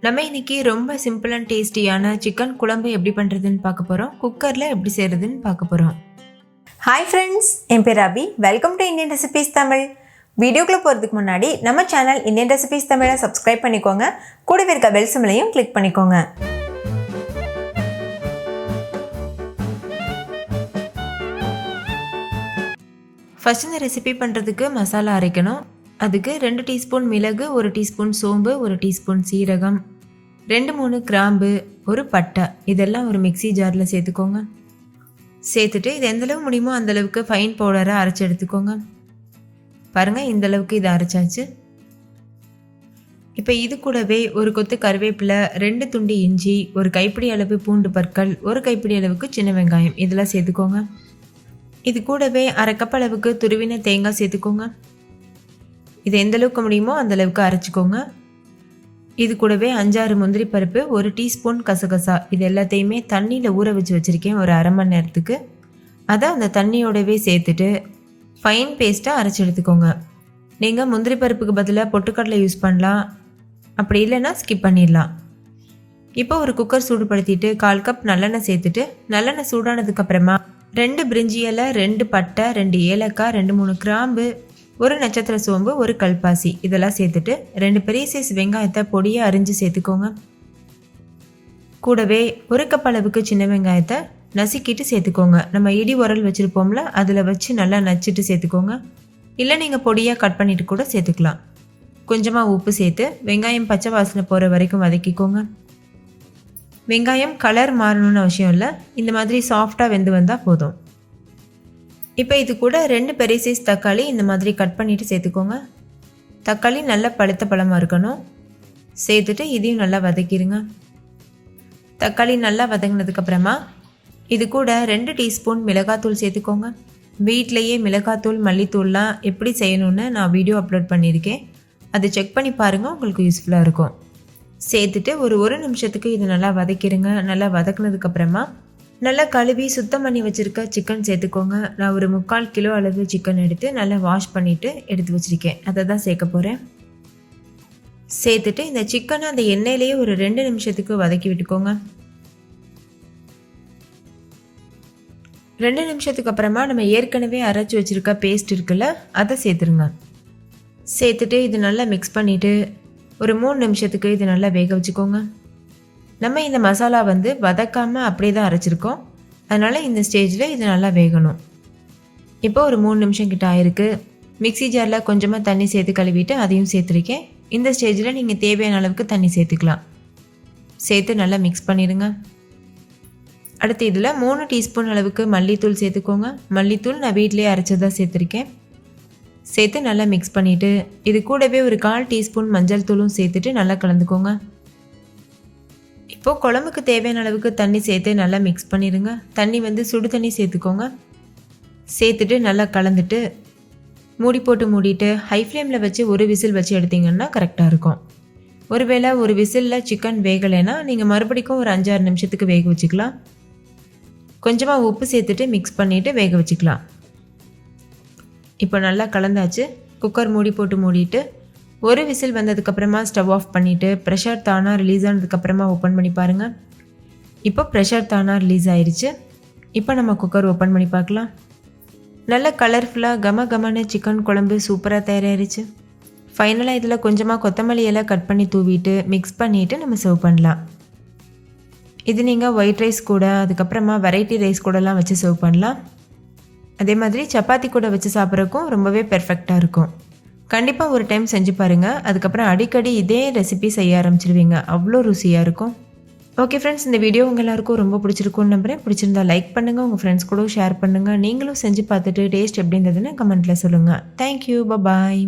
நம்ம இன்னைக்கு ரொம்ப சிம்பிள் அண்ட் டேஸ்டியான சிக்கன் குழம்பு எப்படி பண்ணுறதுன்னு பார்க்க போகிறோம். குக்கரில் எப்படி செய்கிறதுன்னு பார்க்க போகிறோம். ஹாய் ஃப்ரெண்ட்ஸ், என் பேர் Abhi. Welcome to Indian recipes Tamil. வீடியோக்குள்ளே போகிறதுக்கு முன்னாடி நம்ம சேனல் இந்தியன் ரெசிபீஸ் தமிழை சப்ஸ்கிரைப் பண்ணிக்கோங்க. கூடவே இருக்க பெல் சிம்லையும் கிளிக் பண்ணிக்கோங்க. ஃபஸ்ட் இந்த ரெசிபி பண்ணுறதுக்கு மசாலா அரைக்கணும். அதுக்கு 2 டீஸ்பூன் மிளகு, 1 டீஸ்பூன் சோம்பு, 1 டீஸ்பூன் சீரகம், 2-3 கிராம்பு, ஒரு பட்டை, இதெல்லாம் ஒரு மிக்சி ஜாரில் சேர்த்துக்கோங்க. சேர்த்துட்டு இது எந்தளவு முடியுமோ அந்தளவுக்கு ஃபைன் பவுடராக அரைச்சி எடுத்துக்கோங்க. பாருங்கள், இந்தளவுக்கு இதை அரைச்சாச்சு. இப்போ இது கூடவே ஒரு கொத்து கருவேப்பிலை, 2 துண்டு இஞ்சி, ஒரு கைப்பிடி அளவு பூண்டு பற்கள், ஒரு கைப்பிடி அளவுக்கு சின்ன வெங்காயம், இதெல்லாம் சேர்த்துக்கோங்க. இது கூடவே அரை கப் அளவுக்கு துருவின தேங்காய் சேர்த்துக்கோங்க. இது எந்தளவுக்கு முடியுமோ அந்தளவுக்கு அரைச்சிக்கோங்க. இது கூடவே 5-6 முந்திரி பருப்பு, 1 டீஸ்பூன் கசகசா, இது எல்லாத்தையுமே தண்ணியில் ஊற வச்சு வச்சுருக்கேன் ஒரு அரை மணி நேரத்துக்கு. அதை அந்த தண்ணியோடவே சேர்த்துட்டு ஃபைன் பேஸ்ட்டாக அரைச்சி எடுத்துக்கோங்க. நீங்கள் முந்திரி பருப்புக்கு பதிலாக பொட்டுக்கடலை யூஸ் பண்ணலாம், அப்படி இல்லைன்னா ஸ்கிப் பண்ணிடலாம். இப்போ ஒரு குக்கர் சூடுபடுத்திட்டு 1/4 கப் நல்லெண்ணெய் சேர்த்துட்டு நல்லெண்ணெய் சூடானதுக்கப்புறமா 2 பிரிஞ்சி இலை, 2 பட்டை, 2 ஏலக்காய், 2-3 கிராம்பு, 1 நட்சத்திர சோம்பு, 1 கல்பாசி, இதெல்லாம் சேர்த்துட்டு 2 பெரிய சைஸ் வெங்காயத்தை பொடியை அரிஞ்சு சேர்த்துக்கோங்க. கூடவே 1 கப் அளவுக்கு சின்ன வெங்காயத்தை நசுக்கிட்டு சேர்த்துக்கோங்க. நம்ம இடி உரல் வச்சுருப்போம்ல, அதில் வச்சு நல்லா நச்சுட்டு சேர்த்துக்கோங்க. இல்லை நீங்கள் பொடியாக கட் பண்ணிவிட்டு கூட சேர்த்துக்கலாம். கொஞ்சமாக உப்பு சேர்த்து வெங்காயம் பச்சை வாசனை போகிற வரைக்கும் வதக்கிக்கோங்க. வெங்காயம் கலர் மாறணும்னு அவசியம் இல்லை, இந்த மாதிரி சாஃப்டாக வெந்து வந்தால் போதும். இப்போ இது கூட 2 பெரிய சைஸ் தக்காளி இந்த மாதிரி கட் பண்ணிவிட்டு சேர்த்துக்கோங்க. தக்காளி நல்லா பழுத்த பழமாக இருக்கணும். சேர்த்துட்டு இதையும் நல்லா வதக்கிடுங்க. தக்காளி நல்லா வதங்கினதுக்கப்புறமா இது கூட 2 டீஸ்பூன் மிளகாத்தூள் சேர்த்துக்கோங்க. வீட்டிலையே மிளகாத்தூள், மல்லித்தூள்லாம் எப்படி செய்யணுன்னு நான் வீடியோ அப்லோட் பண்ணியிருக்கேன், அதை செக் பண்ணி பாருங்கள், உங்களுக்கு யூஸ்ஃபுல்லாக இருக்கும். சேர்த்துட்டு ஒரு நிமிஷத்துக்கு இது நல்லா வதக்கிடுங்க. நல்லா வதக்கினதுக்கப்புறமா நல்லா கழுவி சுத்தம் பண்ணி வச்சுருக்க சிக்கன் சேர்த்துக்கோங்க. நான் ஒரு 3/4 கிலோ அளவு சிக்கன் எடுத்து நல்லா வாஷ் பண்ணிவிட்டு எடுத்து வச்சுருக்கேன், அதை தான் சேர்க்க போகிறேன். சேர்த்துட்டு இந்த சிக்கனை அந்த எண்ணெயிலேயே ஒரு 2 நிமிஷத்துக்கு வதக்கி விட்டுக்கோங்க. 2 நிமிஷத்துக்கு அப்புறமா நம்ம ஏற்கனவே அரைச்சி வச்சுருக்க பேஸ்ட் இருக்குல்ல, அதை சேர்த்துருங்க. சேர்த்துட்டு இது நல்லா மிக்ஸ் பண்ணிவிட்டு ஒரு 3 நிமிஷத்துக்கு இது நல்லா வேக வச்சுக்கோங்க. நம்ம இந்த மசாலா வதக்காமல் அப்படியே தான் அரைச்சிருக்கோம், அதனால் இந்த ஸ்டேஜில் இது நல்லா வேகணும். இப்போ ஒரு 3 நிமிஷம் கிட்ட ஆயிருக்கு. மிக்சி ஜாரில் கொஞ்சமாக தண்ணி சேர்த்து கழுவிட்டு அதையும் சேர்த்துருக்கேன். இந்த ஸ்டேஜில் நீங்கள் தேவையான அளவுக்கு தண்ணி சேர்த்துக்கலாம். சேர்த்து நல்லா மிக்ஸ் பண்ணிடுங்க. அடுத்து இதில் 3 டீஸ்பூன் அளவுக்கு மல்லித்தூள் சேர்த்துக்கோங்க. மல்லித்தூள் நான் வீட்டிலேயே அரைச்சதாக சேர்த்துருக்கேன். சேர்த்து நல்லா மிக்ஸ் பண்ணிவிட்டு இது கூடவே ஒரு 1/4 டீஸ்பூன் மஞ்சள் தூளும் சேர்த்துட்டு நல்லா கலந்துக்கோங்க. இப்போது குழம்புக்கு தேவையான அளவுக்கு தண்ணி சேர்த்து நல்லா மிக்ஸ் பண்ணிடுங்க. தண்ணி சுடு தண்ணி சேர்த்துக்கோங்க. சேர்த்துட்டு நல்லா கலந்துட்டு மூடி போட்டு மூடிட்டு ஹை ஃப்ளேமில் வச்சு ஒரு விசில் வச்சு எடுத்திங்கன்னா கரெக்டாக இருக்கும். ஒருவேளை ஒரு விசிலில் சிக்கன் வேகலைன்னா நீங்கள் மறுபடிக்கும் ஒரு 5-6 நிமிஷத்துக்கு வேக வச்சுக்கலாம். கொஞ்சமாக உப்பு சேர்த்துட்டு மிக்ஸ் பண்ணிவிட்டு வேக வச்சுக்கலாம். இப்போ நல்லா கலந்தாச்சு. குக்கர் மூடி போட்டு மூடிட்டு ஒரு விசில் வந்ததுக்கப்புறமா ஸ்டவ் ஆஃப் பண்ணிவிட்டு ப்ரெஷர் தானாக ரிலீஸ் ஆனதுக்கப்புறமா ஓப்பன் பண்ணி பாருங்கள். இப்போ ப்ரெஷர் தானாக ரிலீஸ் ஆயிடுச்சு. இப்போ நம்ம குக்கர் ஓப்பன் பண்ணி பார்க்கலாம். நல்ல கலர்ஃபுல்லாக கமன்னு சிக்கன் குழம்பு சூப்பராக தயாராகிடுச்சு. ஃபைனலாக இதில் கொஞ்சமாக கொத்தமல்லி இலை கட் பண்ணி தூவிட்டு மிக்ஸ் பண்ணிவிட்டு நம்ம சர்வ் பண்ணலாம். இது நீங்கள் ஒயிட் ரைஸ் கூட, அதுக்கப்புறமா வெரைட்டி ரைஸ் கூடலாம் வச்சு சர்வ் பண்ணலாம். அதே மாதிரி சப்பாத்தி கூட வச்சு சாப்பிட்றதுக்கும் ரொம்பவே பெர்ஃபெக்டாக இருக்கும். கண்டிப்பாக ஒரு டைம் செஞ்சு பாருங்கள். அதுக்கப்புறம் அடிக்கடி இதே ரெசிபி செய்ய ஆரம்பிச்சிடுவீங்க, அவ்வளோ ருசியாக இருக்கும். ஓகே ஃப்ரெண்ட்ஸ், இந்த வீடியோ உங்கள் எல்லாருக்கும் ரொம்ப பிடிச்சிருக்கும்னு நம்புகிறேன். பிடிச்சிருந்தா லைக் பண்ணுங்கள், உங்கள் ஃப்ரெண்ட்ஸ் கூட ஷேர் பண்ணுங்கள். நீங்களும் செஞ்சு பார்த்துட்டு டேஸ்ட் எப்படி இருந்ததுன்னு கமெண்ட்டில் சொல்லுங்கள். தேங்க்யூ, பாய்.